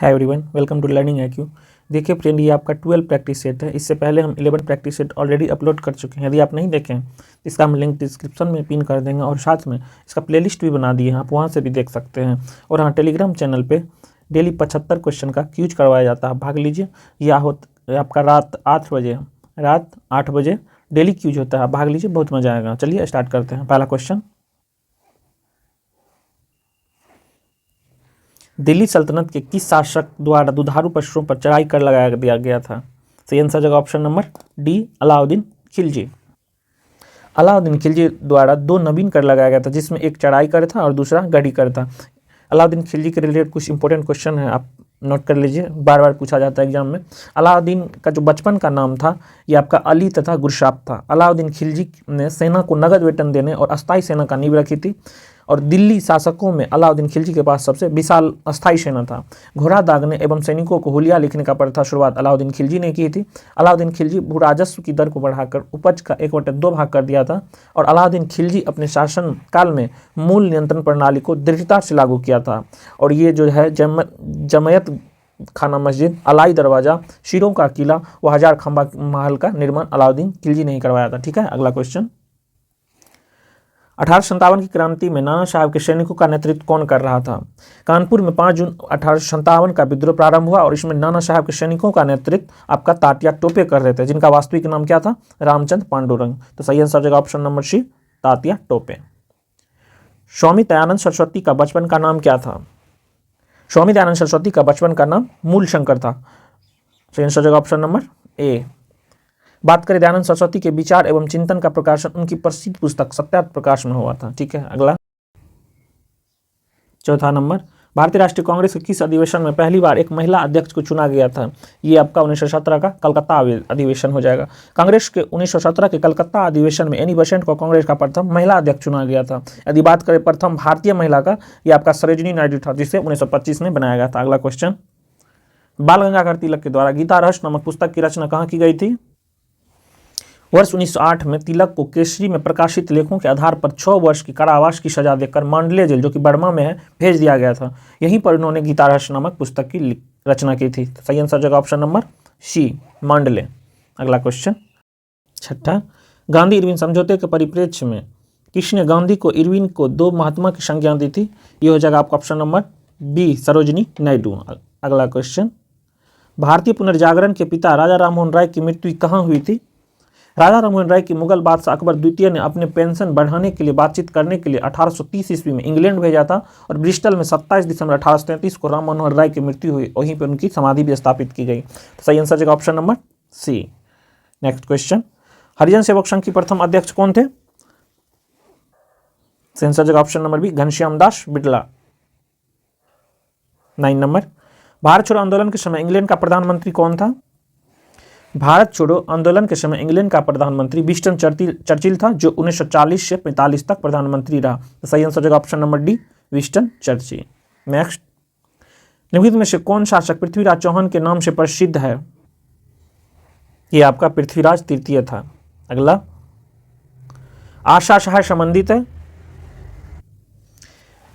Hi everyone, welcome to learning IQ। देखिए friend, ये आपका 12 प्रैक्टिस सेट है। इससे पहले हम 11 प्रैक्टिस सेट ऑलरेडी अपलोड कर चुके हैं। यदि आप नहीं देखें तो इसका हम लिंक डिस्क्रिप्शन में पिन कर देंगे और साथ में इसका प्लेलिस्ट भी बना दिए हैं, आप वहाँ से भी देख सकते हैं। और हाँ, टेलीग्राम चैनल पे डेली 75 क्वेश्चन का क्यूज करवाया जाता है, भाग लीजिए। आपका रात 8 बजे डेली क्यूज होता है, आप भाग लीजिए, बहुत मजा आएगा। चलिए स्टार्ट करते हैं। पहला क्वेश्चन, दिल्ली सल्तनत के किस शासक द्वारा दुधारू पशुओं पर चढ़ाई कर लगा दिया गया था? सही आंसर जगह option number D, Alauddin Khilji. Alauddin Khilji द्वारा दो नवीन कर लगाया गया था, जिसमें एक चढ़ाई कर था और दूसरा गढ़ी कर था। अलाउद्दीन खिलजी के रिलेटेड कुछ इंपॉर्टेंट क्वेश्चन है, आप नोट कर लीजिए, बार बार पूछा जाता है एग्जाम में। अलाउद्दीन का जो बचपन का नाम था ये आपका अली तथा गुरशाप था। अलाउद्दीन खिलजी ने सेना को नगद वेतन देने और अस्थायी सेना का नींव रखी थी। और दिल्ली शासकों में अलाउद्दीन खिलजी के पास सबसे विशाल अस्थायी सेना था। घोड़ा दागने एवं सैनिकों को हुलिया लिखने का प्रथा शुरुआत अलाउद्दीन खिलजी ने की थी। अलाउद्दीन खिलजी भू राजस्व की दर को बढ़ाकर उपज का 1/2 भाग कर दिया था। और अलाउद्दीन खिलजी अपने शासन काल में मूल नियंत्रण प्रणाली को दृढ़ता से लागू किया था। और ये जो है जमयत खाना मस्जिद, अलाई दरवाजा, शीरों का किला व हजार खंबा महल का निर्माण अलाउद्दीन खिलजी ने ही करवाया था। ठीक है, अगला क्वेश्चन, 1857 की क्रांति में नाना साहब के सैनिकों का नेतृत्व कौन कर रहा था? कानपुर में 5 जून 1857 का विद्रोह प्रारंभ हुआ और इसमें नाना साहब के सैनिकों का नेतृत्व आपका तात्या टोपे कर रहे थे, जिनका वास्तविक नाम क्या था? रामचंद्र पांडुरंग। तो सही आंसर जगह option number C, Tatya Tope. Swami Dayanand Saraswati का बचपन का नाम क्या था? स्वामी दयानंद सरस्वती का बचपन का नाम मूल शंकर था। सही आंसर जगह ऑप्शन नंबर ए। बात करें दयानंद सरस्वती के विचार एवं चिंतन का प्रकाशन उनकी प्रसिद्ध पुस्तक सत्यार्थ प्रकाश में हुआ था। ठीक है, अगला चौथा नंबर, भारतीय राष्ट्रीय कांग्रेस के किस अधिवेशन में पहली बार एक महिला अध्यक्ष को चुना गया था? ये आपका 1917 का कलकत्ता अधिवेशन हो जाएगा। कांग्रेस के 1917 के कलकत्ता अधिवेशन में एनी बेसेंट को कांग्रेस का प्रथम महिला अध्यक्ष चुना गया था। यदि बात करें प्रथम भारतीय महिला का, ये आपका सरोजिनी नायडू था, जिसे 1925 में बनाया गया था। अगला क्वेश्चन, बाल गंगाधर तिलक के द्वारा गीता रहस्य नामक पुस्तक की रचना कहाँ की गई थी? वर्ष 1908 में तिलक को केसरी में प्रकाशित लेखों के आधार पर 6 वर्ष की कारावास की सजा देकर मांडले जेल, जो कि बर्मा में है, भेज दिया गया था। यहीं पर उन्होंने गीता रहस्य नामक पुस्तक की रचना की थी। सही आंसर जगह ऑप्शन नंबर सी, मांडले। अगला क्वेश्चन, छठा, गांधी इरविन समझौते के परिप्रेक्ष्य में किसने गांधी को इरविन को 2 महात्मा की संज्ञा दी थी? ये हो जाएगा आपका option number B, Sarojini Naidu. अगला क्वेश्चन, भारतीय पुनर्जागरण के पिता राजा राममोहन राय की मृत्यु कहाँ हुई थी? राजा राममोहन राय की मुगल बादशाह अकबर द्वितीय ने अपने पेंशन बढ़ाने के लिए बातचीत करने के लिए 1830 ईस्वी में इंग्लैंड भेजा था। और ब्रिस्टल में 27 दिसंबर 1833 को राम मनोहर राय की मृत्यु हुई, वहीं पर उनकी समाधि भी स्थापित की गई। तो सही आंसर जगह option number C. Next question, Harijan Sevak Sangh के प्रथम अध्यक्ष कौन थे? सही आंसर जगह option number B, Ghanshyam Das Birla. 9 number, Bharat छोड़ो आंदोलन के समय इंग्लैंड का प्रधानमंत्री कौन था? भारत छोड़ो आंदोलन के समय इंग्लैंड का प्रधानमंत्री विंस्टन चर्चिल था, जो 1940 से 45 तक प्रधानमंत्री रहा। तो सही आंसर जगह option number D, Winston Churchill. Next, निम्नलिखित में से कौन शासक पृथ्वीराज चौहान के नाम से प्रसिद्ध है? ये आपका पृथ्वीराज तृतीय था। अगला, आशा शाह संबंधित है।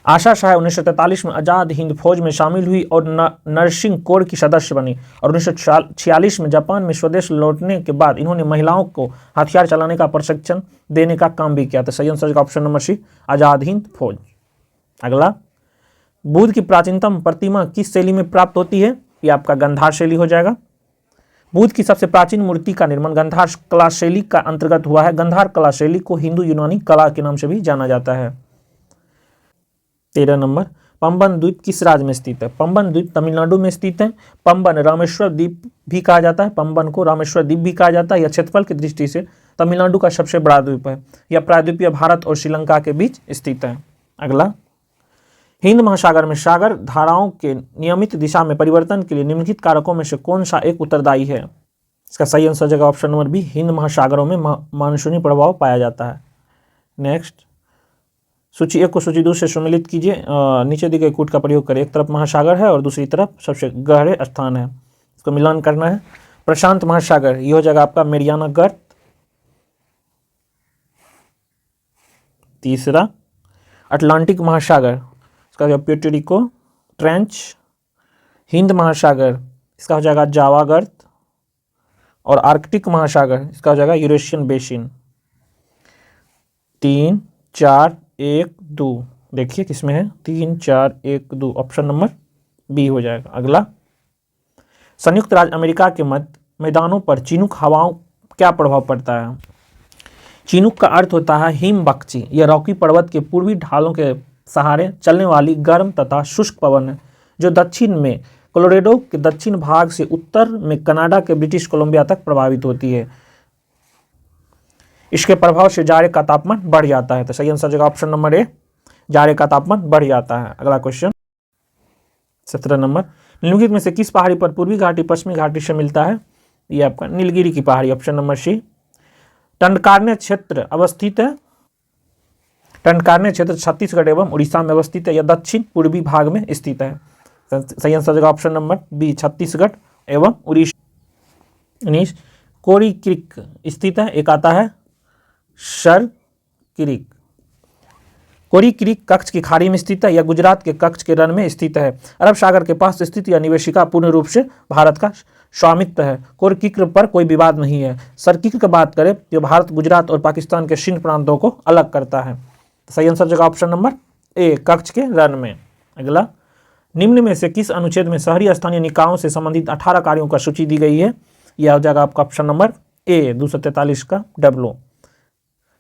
आशा शाह 1943 में आज़ाद हिंद फौज में शामिल हुई और नरसिंह कोर की सदस्य बनी। और 1946 में जापान में स्वदेश लौटने के बाद इन्होंने महिलाओं को हथियार चलाने का प्रशिक्षण देने का काम भी किया था। सही आंसर का ऑप्शन नंबर सी, आज़ाद हिंद फौज। अगला, बुद्ध की प्राचीनतम प्रतिमा किस शैली में प्राप्त होती है? ये आपका गंधार शैली हो जाएगा। बुद्ध की सबसे प्राचीन मूर्ति का निर्माण गंधार कला शैली का अंतर्गत हुआ है। गंधार कला शैली को हिंदू यूनानी कला के नाम से भी जाना जाता है। 13 नंबर, पंबन द्वीप किस राज्य में स्थित है? पंबन द्वीप तमिलनाडु में स्थित है। पंबन रामेश्वर द्वीप भी कहा जाता है, पंबन को रामेश्वर द्वीप भी कहा जाता है। यह क्षेत्रफल की दृष्टि से तमिलनाडु का सबसे बड़ा द्वीप है। यह प्रायद्वीपीय भारत और श्रीलंका के बीच स्थित है। अगला, हिंद महासागर में सागर धाराओं के नियमित दिशा में परिवर्तन के लिए निम्नलिखित कारकों में से कौन सा एक उत्तरदायी है? इसका सही आंसर जगह ऑप्शन नंबर बी, हिंद महासागरों में मानसूनी प्रभाव पाया जाता है। नेक्स्ट, सूची 1 को सूची 2 से सम्मिलित कीजिए। नीचे दी गई कूट का प्रयोग करें। एक तरफ महासागर है और दूसरी तरफ सबसे गहरे स्थान है, इसको मिलान करना है। प्रशांत महासागर, ये हो जाएगा आपका मेरियाना गर्त। तीसरा, अटलांटिक महासागर, इसका जो प्यूर्टो रिको ट्रेंच। हिंद महासागर, इसका हो जाएगा जावा गर्त। और आर्कटिक महासागर, इसका हो जाएगा यूरेशियन बेसिन। 3, 4, 1, 2। देखिए किसमें है 3, 4, 1, 2, ऑप्शन नंबर बी हो जाएगा। अगला, संयुक्त राज्य अमेरिका के मध्य मैदानों पर चिनूक हवाओं क्या प्रभाव पड़ता है? चिनूक का अर्थ होता है हिमबख्शी। यह रॉकी पर्वत के पूर्वी ढालों के सहारे चलने वाली गर्म तथा शुष्क पवन है, जो दक्षिण में कोलोराडो के दक्षिण भाग से उत्तर में कनाडा के ब्रिटिश कोलंबिया तक प्रभावित होती है। इसके प्रभाव से जाड़े का तापमान बढ़ जाता है। तो सही आंसर जगह ऑप्शन नंबर ए, जाड़े का तापमान बढ़ जाता है। अगला क्वेश्चन 17 नंबर, निम्नलिखित में से किस पहाड़ी पर पूर्वी घाटी पश्चिमी घाटी से मिलता है? ये आपका नीलगिरी की पहाड़ी, ऑप्शन नंबर सी। टंडकारण्य क्षेत्र अवस्थित है, टंडकारण्य क्षेत्र छत्तीसगढ़ एवं उड़ीसा में अवस्थित है। यह दक्षिण पूर्वी भाग में स्थित है। सही आंसर जगह ऑप्शन नंबर बी, छत्तीसगढ़ एवं उड़ीसा। 19, कोरी क्रीक स्थित है, एक आता है शर क्रीक। कोरी क्रीक कच्छ की खाड़ी में स्थित है। यह गुजरात के कच्छ के रण में स्थित है। अरब सागर के पास स्थित यह निवेशिका पूर्ण रूप से भारत का स्वामित्व है। कोरकिक पर कोई विवाद नहीं है। सरकिक की बात करें तो भारत, गुजरात और पाकिस्तान के सिंध प्रांतों को अलग करता है। सही आंसर जगह ऑप्शन नंबर ए, कच्छ के रण में। अगला, निम्न में से किस अनुच्छेद में शहरी स्थानीय निकायों से संबंधित 18 कार्यों का सूची दी गई है? यह हो जाएगा आपका ऑप्शन नंबर ए, 243 का डब्ल्यू।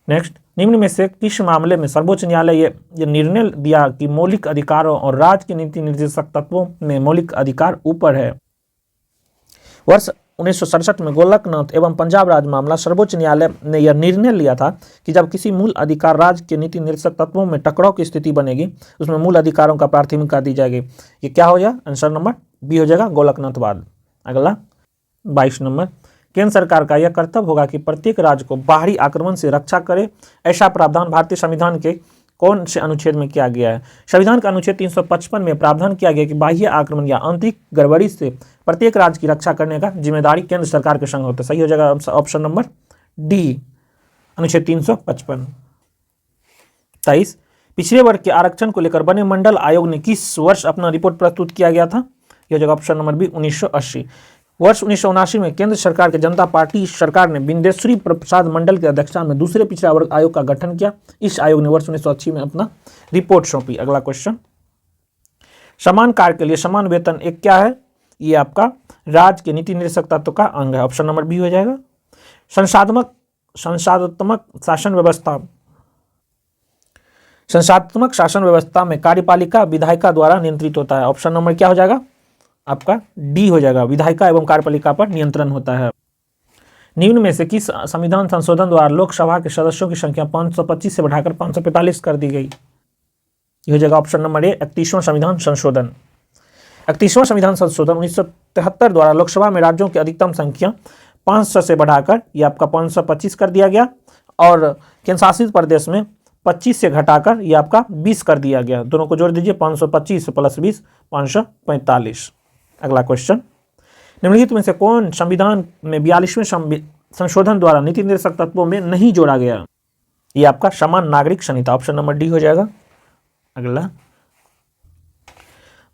नेक्स्ट, निम्न में से किस मामले में सर्वोच्च न्यायालय ये निर्णय दिया कि मौलिक अधिकारों और राज्य के नीति निर्देशक तत्वों में मौलिक अधिकार ऊपर है? वर्ष 1967 में गोलकनाथ एवं पंजाब राज्य मामला सर्वोच्च न्यायालय ने यह निर्णय लिया था कि जब किसी मूल अधिकार राज्य के नीति निर्देशक तत्वों में टकराव की स्थिति बनेगी, उसमें मूल अधिकारों का प्राथमिकता दी जाएगी। ये क्या हो जाएगा? आंसर नंबर बी हो जाएगा, गोलकनाथवाद। अगला 22 नंबर, केंद्र सरकार का यह कर्तव्य होगा कि प्रत्येक राज्य को बाहरी आक्रमण से रक्षा करे। ऐसा प्रावधान भारतीय संविधान के कौन से अनुच्छेद में किया गया है? संविधान का अनुच्छेद 355 में प्रावधान किया गया कि बाह्य आक्रमण या आंतरिक गड़बड़ी से प्रत्येक राज्य की रक्षा करने का जिम्मेदारी केंद्र सरकार के संग होता है। सही हो जाएगा ऑप्शन नंबर डी, अनुच्छेद 355। 23, पिछड़े वर्ग के आरक्षण को लेकर बने मंडल आयोग ने किस वर्ष अपना रिपोर्ट प्रस्तुत किया गया था? यह हो जाएगा ऑप्शन नंबर बी, 1980। वर्ष 1979 में केंद्र सरकार के जनता पार्टी सरकार ने बिंदेश्वरी प्रसाद मंडल की अध्यक्षता में दूसरे पिछड़ा वर्ग आयोग का गठन किया। इस आयोग ने वर्ष 1980 में अपना रिपोर्ट सौंपी। अगला क्वेश्चन, समान कार्य के लिए समान वेतन एक क्या है? ये आपका राज्य के नीति निर्देशक तत्व का अंग है। ऑप्शन नंबर बी हो जाएगा। संसाधनात्मक शासन व्यवस्था में कार्यपालिका विधायिका द्वारा नियंत्रित होता है। ऑप्शन नंबर क्या हो जाएगा? आपका डी हो जाएगा, विधायिका एवं कार्यपालिका पर नियंत्रण होता है। निम्न में से किस संविधान संशोधन द्वारा लोकसभा के सदस्यों की संख्या 525 से बढ़ाकर 545 कर दी गई? यह हो जाएगा ऑप्शन नंबर ए, 31वां संविधान संशोधन। 31वां संविधान संशोधन 1973 द्वारा लोकसभा में राज्यों की अधिकतम संख्या 500 से बढ़ाकर यह आपका 525 कर दिया गया और केंद्र शासित प्रदेश में 25 से घटाकर यह आपका 20 कर दिया गया। दोनों को जोड़ दीजिए, 525 प्लस 20, 545। अगला क्वेश्चन, निम्नलिखित में से कौन संविधान में 42वें संशोधन द्वारा नीति निर्देशक तत्वों में नहीं जोड़ा गया? ये आपका समान नागरिक संहिता, ऑप्शन नंबर डी हो जाएगा। अगला,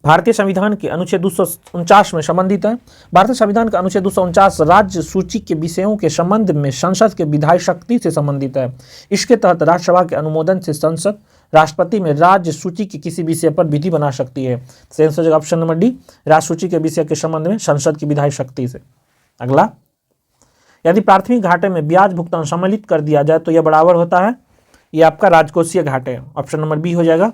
भारतीय संविधान के अनुच्छेद 249 में संबंधित है। भारतीय संविधान का अनुच्छेद 249 राज्य सूची के विषयों के संबंध में संसद के विधायी शक्ति से संबंधित है। इसके तहत राज्यसभा के अनुमोदन से संसद राष्ट्रपति में राज्य सूची के किसी विषय पर विधि बना सकती है। आंसर ऑप्शन नंबर डी, राज्य सूची के विषय के संबंध में संसद की विधायी शक्ति से। अगला, यदि प्राथमिक घाटे में ब्याज भुगतान सम्मिलित कर दिया जाए तो यह बराबर होता है, यह आपका राजकोषीय घाटे, ऑप्शन नंबर बी हो जाएगा।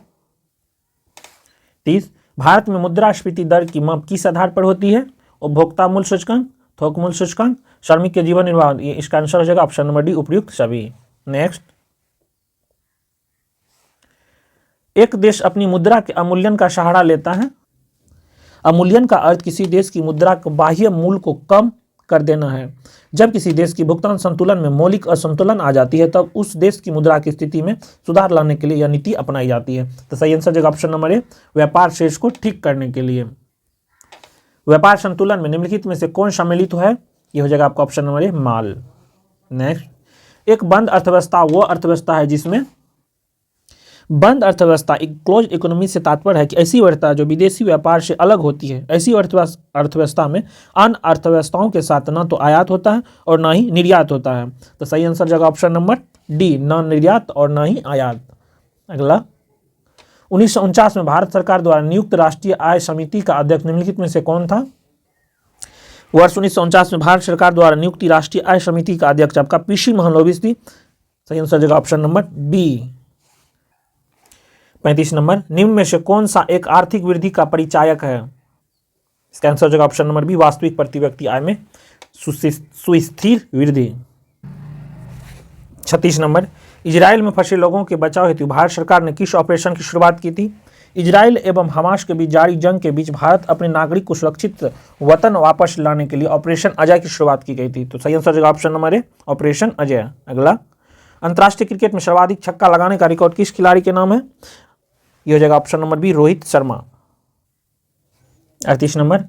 30, भारत में मुद्रास्फीति दर की माप किस आधार पर होती है? उपभोक्ता मूल्य सूचकांक, थोक मूल्य सूचकांक, श्रमिक के जीवन निर्वाह। इसका आंसर हो जाएगा ऑप्शन नंबर डी, उपयुक्त सभी। नेक्स्ट, एक देश अपनी मुद्रा के अवमूल्यन का सहारा लेता है। अवमूल्यन का अर्थ किसी देश की मुद्रा के बाह्य मूल्य को कम कर देना है। जब किसी देश की भुगतान संतुलन में मौलिक असंतुलन आ जाती है तब उस देश की मुद्रा की स्थिति में सुधार लाने के लिए यह नीति अपनाई जाती है। तो सही आंसर जगह ऑप्शन नंबर ए, व्यापार शेष को ठीक करने के लिए। व्यापार संतुलन में निम्नलिखित में से कौन सम्मिलित है? यह हो जाएगा आपका ऑप्शन नंबर ए, माल। नेक्स्ट, एक बंद अर्थव्यवस्था वो अर्थव्यवस्था है जिसमें बंद अर्थव्यवस्था एक क्लोज इकोनॉमी से तात्पर्य है कि ऐसी अर्थव्यवस्था जो विदेशी व्यापार से अलग होती है। ऐसी अर्थव्यवस्था में अन्य अर्थव्यवस्थाओं के साथ न तो आयात होता है और न ही निर्यात होता है। तो सही आंसर जगह ऑप्शन नंबर डी, न निर्यात और न ही आयात। अगला 1949 में भारत सरकार द्वारा नियुक्त राष्ट्रीय आय समिति का अध्यक्ष निम्नलिखित में से कौन था? वर्ष 1949 में भारत सरकार द्वारा नियुक्त राष्ट्रीय आय समिति का अध्यक्ष आपका पीसी महालनोबिस थी। सही आंसर जगह ऑप्शन नंबर बी। 35 नंबर, निम्न में से कौन सा एक आर्थिक वृद्धि का परिचायक है? इसका आंसर जगह ऑप्शन नंबर बी, वास्तविक प्रति व्यक्ति आय में सुस्थिर वृद्धि। 36 नंबर, इजराइल में फंसे लोगों के बचाव हेतु भारत सरकार ने किस ऑपरेशन की शुरुआत की थी? इजराइल एवं हमास के बीच जारी जंग के बीच भारत अपने नागरिक को सुरक्षित वतन वापस लाने के लिए ऑपरेशन अजय की शुरुआत की गई थी। तो सही आंसर जगह ऑप्शन नंबर ए, ऑपरेशन अजय। अगला, अंतर्राष्ट्रीय क्रिकेट में सर्वाधिक छक्का लगाने का रिकॉर्ड किस खिलाड़ी के नाम है? यह हो जाएगा option number B, Rohit Sharma. 38 number,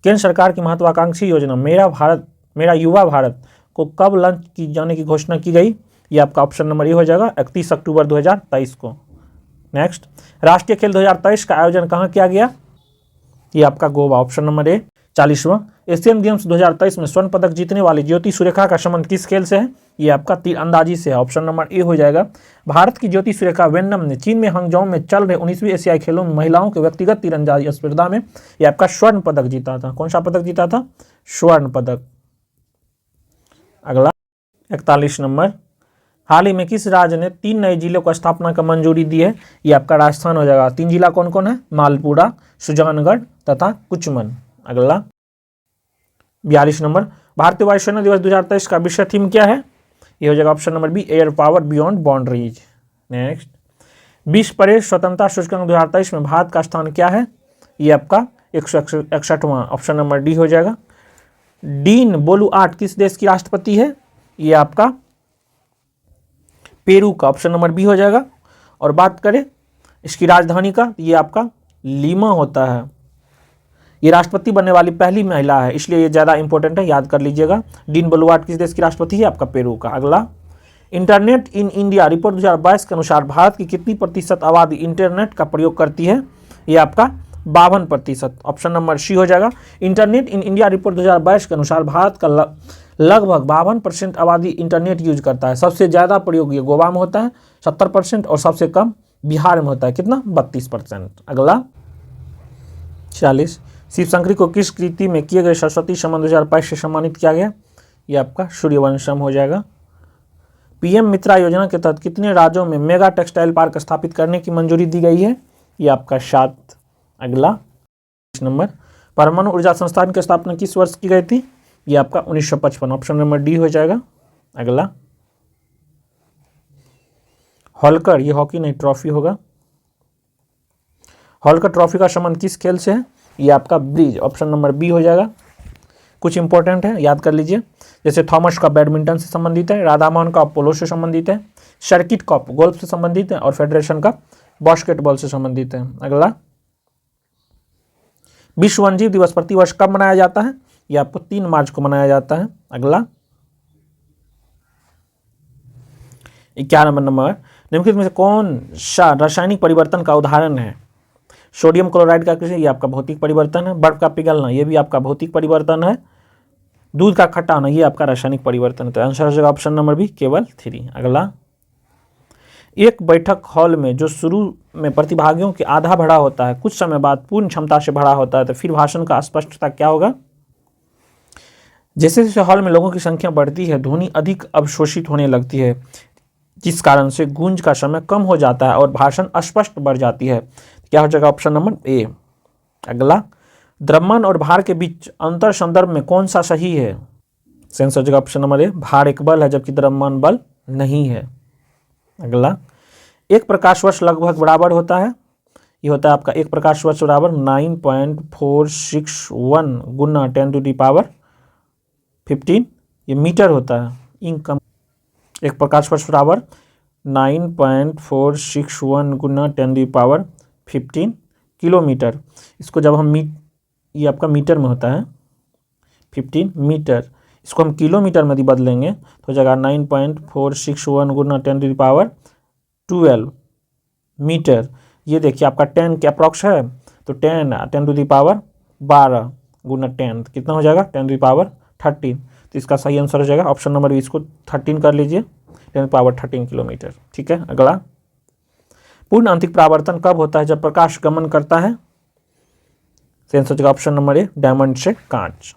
केंद्र सरकार की महत्वाकांक्षी योजना मेरा युवा भारत को कब लॉन्च की जाने की घोषणा की गई? ये आपका ऑप्शन नंबर ए हो जाएगा 31 अक्टूबर 2023 को। नेक्स्ट, राष्ट्रीय खेल 2023 का आयोजन कहाँ किया गया? ये आपका गोवा, ऑप्शन नंबर ए। 40वां, एशियन गेम्स 2023 में स्वर्ण पदक जीतने वाली ज्योति सुरेखा का संबंध किस खेल से है? ये आपका तीरंदाजी से है, ऑप्शन नंबर ए हो जाएगा। भारत की ज्योति सुरेखा वेन्नम ने चीन में हांगझाओ में चल रहे 19वीं एशियाई खेलों में महिलाओं के व्यक्तिगत तीरंदाजी स्पर्धा में ये आपका स्वर्ण पदक जीता था। कौन सा पदक जीता था? स्वर्ण पदक। अगला 41 नंबर, हाल ही में किस राज्य ने 3 नए जिलों को स्थापना का मंजूरी दी है? ये आपका राजस्थान हो जाएगा। 3 जिला कौन कौन है? मालपुरा, सुजानगढ़ तथा कुचमन। अगला 42 नंबर, भारतीय वायुसेना दिवस 2023 का विषय थीम क्या है? ये हो जाएगा option number B, air power beyond boundaries. Next, विश्व परेड स्वतंत्रता सूचकांक 2023 में भारत का स्थान क्या है? ये आपका 161वां, ऑप्शन नंबर डी हो जाएगा। डीन बोलुआर्ट किस देश की राष्ट्रपति है? ये आपका पेरू का, ऑप्शन नंबर बी हो जाएगा। और बात करें इसकी राजधानी का, ये आपका लीमा होता है। ये राष्ट्रपति बनने वाली पहली महिला है, इसलिए ये ज़्यादा इंपॉर्टेंट है, याद कर लीजिएगा। डीन बोलुआर्ट किस देश की राष्ट्रपति है? आपका पेरू का। अगला, इंटरनेट इन इंडिया रिपोर्ट 2022 के अनुसार भारत की कितनी प्रतिशत आबादी इंटरनेट का प्रयोग करती है? ये आपका 52%, ऑप्शन नंबर सी हो जाएगा। इंटरनेट इन इंडिया रिपोर्ट 2022 के अनुसार भारत का लगभग 52% आबादी इंटरनेट यूज करता है। सबसे ज़्यादा प्रयोग ये गोवा में होता है 70% और सबसे कम बिहार में होता है, कितना? 32%। अगला 40, शिव शंकरी को किस कृति में किए गए सरस्वती सम्मान 2022 से सम्मानित किया गया? ये आपका सूर्यवंशम हो जाएगा। पीएम मित्रा योजना के तहत कितने राज्यों में मेगा टेक्सटाइल पार्क स्थापित करने की मंजूरी दी गई है? ये आपका 7। अगला नंबर, परमाणु ऊर्जा संस्थान की स्थापना किस वर्ष की गई थी? ये आपका 1955, ऑप्शन नंबर डी हो जाएगा। अगला, होलकर, ये हॉकी नहीं ट्रॉफी होगा। होलकर ट्रॉफी का संबंध किस खेल से है? ये आपका ब्रिज, ऑप्शन नंबर बी हो जाएगा। कुछ इंपॉर्टेंट है, याद कर लीजिए। जैसे थॉमस का बैडमिंटन से संबंधित है, राधामोहन का पोलो से संबंधित है, सर्किट कप गोल्फ से संबंधित है और फेडरेशन का बास्केटबॉल से संबंधित है। अगला, विश्व वन्यजीव दिवस प्रतिवर्ष कब मनाया जाता है? यह आपको 3 मार्च को मनाया जाता है। अगला 91 नंबर, निम्नलिखित में से कौन सा रासायनिक परिवर्तन का उदाहरण है? सोडियम क्लोराइड का क्रिस्टल, ये आपका भौतिक परिवर्तन है। बर्फ का पिघलना, ये भी आपका भौतिक परिवर्तन है। दूध का खट्टा होना, ये आपका रासायनिक परिवर्तन है। तो आंसर हो जाएगा ऑप्शन नंबर बी, केवल 3। अगला, एक बैठक हॉल में जो शुरू में प्रतिभागियों के आधा भरा होता है, कुछ समय बाद पूर्ण क्षमता से भरा होता है, तो फिर भाषण का स्पष्टता क्या होगा? जैसे जैसे हॉल में लोगों की संख्या बढ़ती है, ध्वनि अधिक अवशोषित होने लगती है, जिस कारण से गूंज का समय कम हो जाता है और भाषण अस्पष्ट बढ़ जाती है। क्या हो जाएगा? ऑप्शन नंबर ए। अगला, द्रव्यमान और भार के बीच अंतर संदर्भ में कौन सा सही है? सेंस हो जाएगा ऑप्शन नंबर ए, भार एक बल है जबकि द्रव्यमान बल नहीं है। अगला, एक प्रकाश वर्ष लगभग बराबर होता है, ये होता है आपका एक प्रकाश वर्ष बराबर 9.461 गुना 10⁻15, ये मीटर होता है। इनकम एक प्रकाश वर्ष बराबर 9.461 गुना 10⁻15 किलोमीटर। इसको जब हम ये आपका मीटर में होता है 15 मीटर, इसको हम किलोमीटर में बदलेंगे तो हो जाएगा 9.461 गुना 10⁻12 मीटर। ये देखिए आपका 10 के अप्रॉक्स है, तो 10 गुना 10 कितना हो जाएगा, 10⁻13। तो इसका सही आंसर हो जाएगा ऑप्शन नंबर बी, इसको 13 कर लीजिए, 10⁻13 किलोमीटर। ठीक है, अगला, पूर्ण आंतरिक परावर्तन कब होता है, जब प्रकाश गमन करता है। सही आंसर हो जाएगा ऑप्शन नंबर ए, डायमंड से कांच।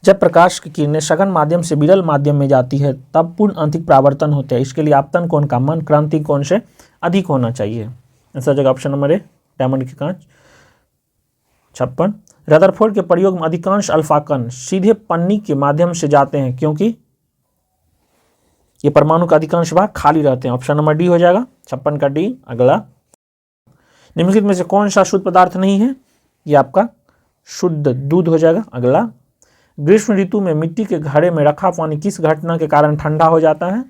जब प्रकाश की किरणें सघन माध्यम से विरल माध्यम में जाती है तब पूर्ण आंतरिक परावर्तन होते हैं। इसके लिए आपतन कोण का मान क्रांति कोण से अधिक होना चाहिए। आंसर हो जाएगा ऑप्शन नंबर ए, डायमंड की कांच। 56, रदरफोर्ड के प्रयोग में अधिकांश अल्फा कण सीधे पन्नी के माध्यम से जाते हैं क्योंकि ये परमाणु का अधिकांश भाग खाली रहते हैं। ऑप्शन नंबर डी हो जाएगा 56 का डी। अगला, निम्नलिखित में से कौन सा शुद्ध पदार्थ नहीं है, ये आपका शुद्ध दूध हो जाएगा। अगला, ग्रीष्म ऋतु में मिट्टी के घड़े में रखा पानी किस घटना के कारण ठंडा हो जाता है।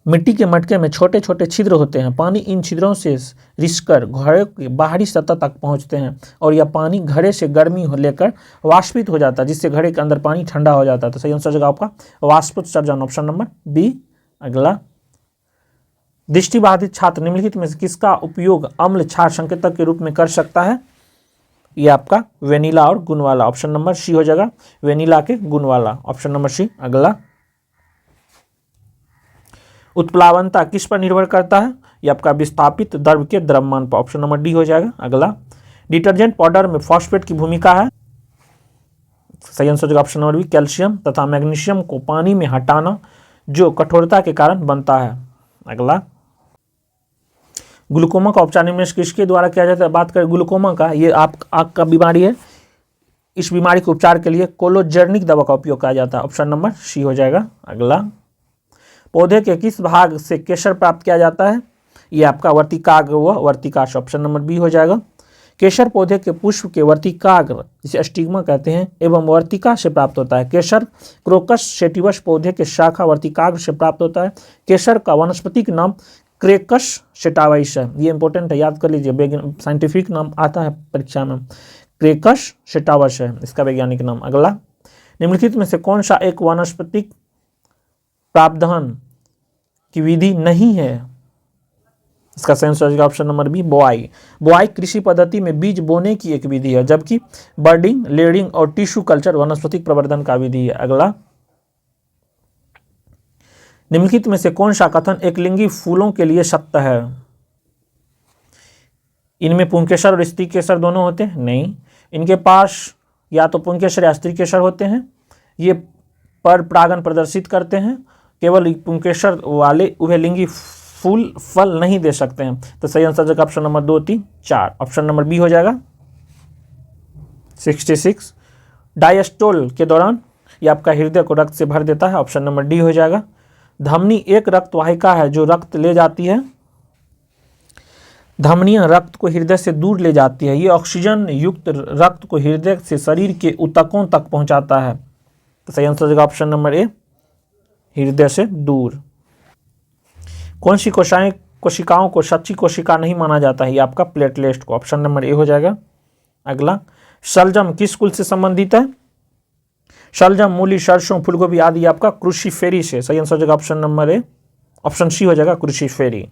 मिट्टी के मटके में छोटे छोटे छिद्र होते हैं, पानी इन छिद्रों से रिसकर घड़े के बाहरी सतह तक पहुंचते हैं और यह पानी घड़े से गर्मी लेकर वाष्पित हो जाता है, जिससे घड़े के अंदर पानी ठंडा हो जाता है। तो सही आंसर होगा आपका वाष्पोत्सर्जन, ऑप्शन नंबर बी। अगला, दृष्टिबाधित छात्र निम्नलिखित में से किसका उपयोग अम्ल क्षार संकेतक के रूप में कर सकता है। ये आपका वेनिला और गुण वाला, ऑप्शन नंबर सी हो जाएगा, वेनिला के गुण वाला, ऑप्शन नंबर सी। अगला, उत्प्लावनता किस पर निर्भर करता है, ये आपका विस्थापित द्रव के द्रव्यमान पर, ऑप्शन नंबर डी हो जाएगा। अगला, डिटर्जेंट पाउडर में फॉस्फेट की भूमिका है। सही आंसर हो जाएगा ऑप्शन नंबर बी, कैल्शियम तथा मैग्नीशियम को पानी में हटाना जो कठोरता के कारण बनता है। अगला, ग्लूकोमा का उपचार निम्न में से किसके द्वारा किया जाता है। बात करें ग्लूकोमा का, ये आँख का बीमारी है, इस बीमारी के उपचार के लिए कोलोजर्निक दवा का उपयोग किया जाता है, ऑप्शन नंबर सी हो जाएगा। अगला, पौधे के किस भाग से केसर प्राप्त किया जाता है, ये आपका वर्तिकाग्र व वर्तिकाश, ऑप्शन नंबर बी हो जाएगा। केसर पौधे के पुष्प के वर्तिकाग्र जिसे स्टिग्मा कहते हैं एवं वर्तिका से प्राप्त होता है। केसर क्रोकस सेटिवस पौधे के शाखा वर्तिकाग्र से प्राप्त होता है। केसर का वानस्पतिक नाम क्रेकस सेटावाइस है, ये इंपॉर्टेंट है, याद कर लीजिए, साइंटिफिक नाम आता है परीक्षा में, क्रेकस सेटावस है इसका वैज्ञानिक नाम। अगला, निम्नलिखित में से कौन सा एक वानस्पतिक प्रावधान की विधि नहीं है, इसका सही आंसर होगा ऑप्शन नंबर बी, बोआई। बोआई कृषि पद्धति में बीज बोने की एक विधि है, जबकि बर्डिंग, लेयरिंग और टिश्यू कल्चर वानस्पतिक प्रवर्धन का विधि है। अगला, निम्नलिखित में से कौन सा कथन एकलिंगी फूलों के लिए सत्य है। इनमें पुंकेसर और स्त्री केसर दोनों होते हैं, नहीं, इनके पास या तो पुंकेसर या स्त्री केसर होते हैं, ये पर परागन प्रदर्शित करते हैं, केवल पुंकेसर वाले उभयलिंगी फूल फल नहीं दे सकते हैं। तो सही आंसर होगा option number 2, 3, 4, option number B हो जाएगा। 66, डायस्टोल के दौरान ये आपका हृदय को रक्त से भर देता है, ऑप्शन नंबर डी हो जाएगा। धमनी एक रक्त वाहिका है जो रक्त ले जाती है, धमनियां रक्त को हृदय से दूर ले जाती है, ये ऑक्सीजन युक्त रक्त को हृदय से शरीर के ऊतकों तक पहुंचाता है। तो सही आंसर होगा ऑप्शन नंबर ए, हृदय से दूर। कौन सी कोशिकाओं को सच्ची कोशिका नहीं माना जाता है, ये आपका प्लेटलेट को, ऑप्शन नंबर ए हो जाएगा। अगला, शलजम किस कुल से संबंधित है। शलजम, मूली, सरसों, फूलगोभी आदि आपका क्रूसीफेरी से, सही आंसर हो जाएगा option number A, option C हो जाएगा क्रूसीफेरी।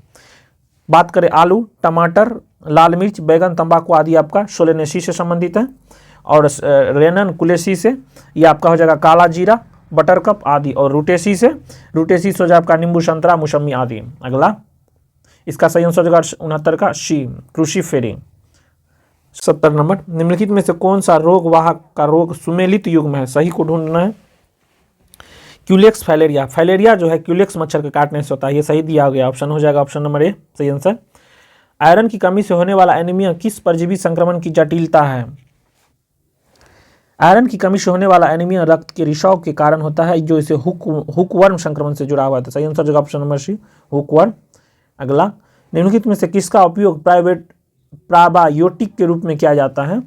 बात करें आलू, टमाटर, लाल मिर्च, बैगन, तंबाकू आदि आपका सोलेनेसी से संबंधित है, और रेनन कुलेसी से ये आपका हो जाएगा काला जीरा, बटरकप आदि, और रूटेसी से हो जाएगा आपका नींबू, संतरा, मौसमी आदि। अगला, इसका सही आंसर हो जाएगा 69 का सी, क्रूसीफेरी। 70 नंबर, निम्नलिखित में से कौन सा रोग वाहक का रोग सुमेलित युग में है, सही को ढूंढना है। क्यूलेक्स फैलेरिया, फैलेरिया जो है क्यूलेक्स मच्छर के काटने से होता है, ये सही दिया गया, ऑप्शन हो जाएगा ऑप्शन नंबर ए, सही आंसर। आयरन की कमी से होने वाला एनीमिया किस परजीवी संक्रमण की जटिलता है। आयरन की कमी से होने वाला एनीमिया रक्त के रिसाव के कारण होता है, जो इसे हुकवर्म संक्रमण से जुड़ा हुआ है। सही आंसर होगा ऑप्शन नंबर सी, हुकवर्म। अगला, निम्नलिखित में से किसका उपयोग प्रोबायोटिक के रूप में किया जाता है,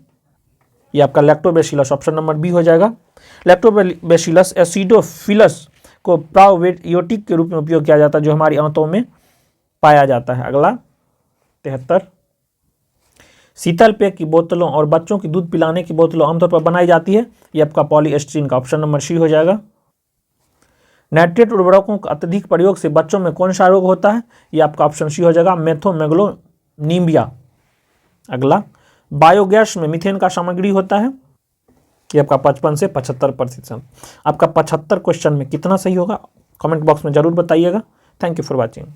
ये आपका लैक्टोबैसिलस, ऑप्शन नंबर बी हो जाएगा। लैक्टोबैसिलस एसिडोफिलस को प्रोबायोटिक के रूप में उपयोग किया जाता है, जो हमारी आंतों में पाया जाता है। अगला, 73, शीतल पेय की बोतलों और बच्चों की दूध पिलाने की बोतलों आमतौर पर बनाई जाती है, ये आपका पॉलीएस्टीरीन का, ऑप्शन नंबर सी हो जाएगा। नाइट्रेट उर्वरकों का अत्यधिक प्रयोग से बच्चों में कौन सा रोग होता है? ये आपका ऑप्शन सी हो जाएगा, मेथोमेगलोनीमिया। अगला, बायोगैस में मीथेन का सामग्री होता है, ये आपका 55 से 75%। आपका 75 क्वेश्चन में कितना सही होगा कमेंट बॉक्स में जरूर बताइएगा। Thank you for watching.